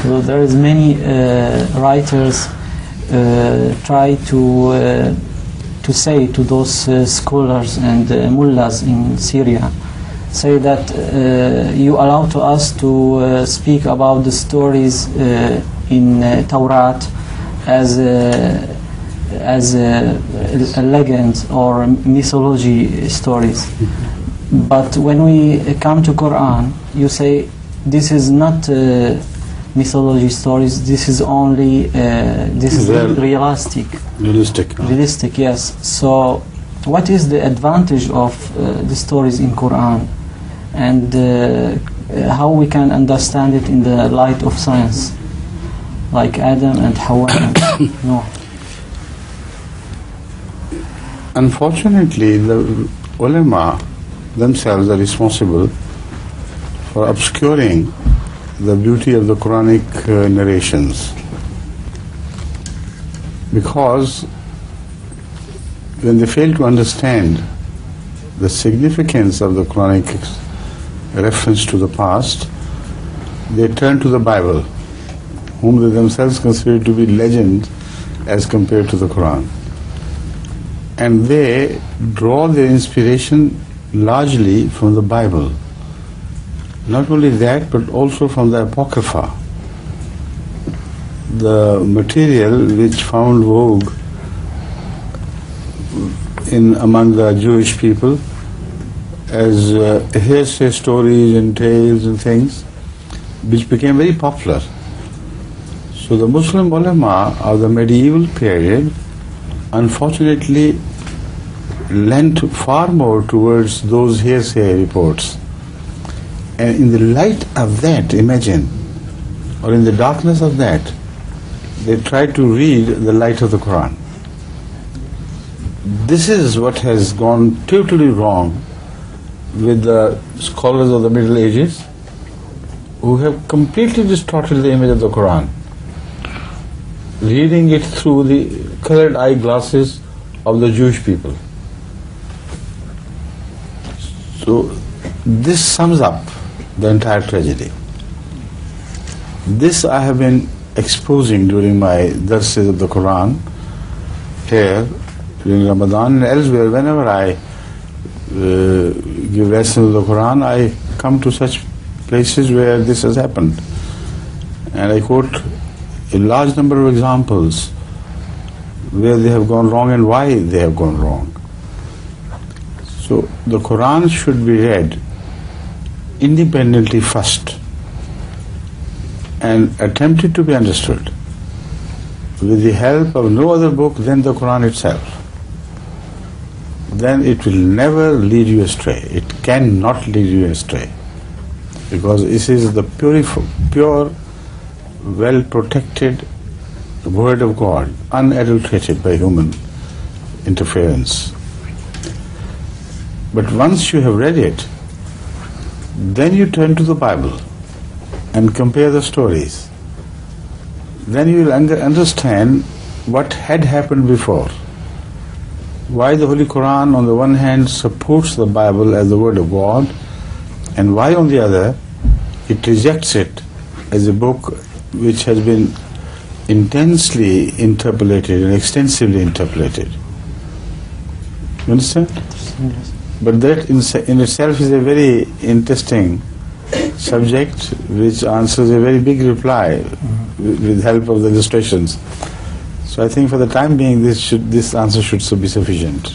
So there is many writers try to say to those scholars and mullahs in Syria, say that you allow to us to speak about the stories in Tawrat as a legend or mythology stories. But when we come to Quran, you say this is not mythology stories. This is only realistic. Realistic, yes. So, what is the advantage of the stories in Quran, and how we can understand it in the light of science, like Adam and Hawa and Noah? Unfortunately, the ulama themselves are responsible for obscuring the beauty of the Quranic narrations, because when they fail to understand the significance of the Quranic reference to the past, they turn to the Bible, whom they themselves consider to be legend as compared to the Quran, and they draw their inspiration largely from the Bible. Not only that, but also from the Apocrypha, the material which found vogue among the Jewish people as hearsay stories and tales and things, which became very popular. So the Muslim ulama of the medieval period unfortunately lent far more towards those hearsay reports. And in the light of that, imagine, or in the darkness of that, they try to read the light of the Quran. This is what has gone totally wrong with the scholars of the Middle Ages, who have completely distorted the image of the Quran, reading it through the colored eyeglasses of the Jewish people. So this sums up the entire tragedy. This I have been exposing during my darses of the Quran here during Ramadan and elsewhere. Whenever I give lessons of the Quran, I come to such places where this has happened, and I quote a large number of examples where they have gone wrong and why they have gone wrong. So the Quran should be read independently first and attempted to be understood with the help of no other book than the Quran itself. Then it will never lead you astray. It cannot lead you astray, because this is the pure, well protected Word of God, unadulterated by human interference. But once you have read it, then you turn to the Bible and compare the stories. Then you will understand what had happened before. Why the Holy Quran on the one hand supports the Bible as the Word of God, and why on the other it rejects it as a book which has been intensely interpolated and extensively interpolated. You understand? Yes. But that in itself is a very interesting subject which answers a very big reply with help of the illustrations. So I think for the time being this answer should be sufficient.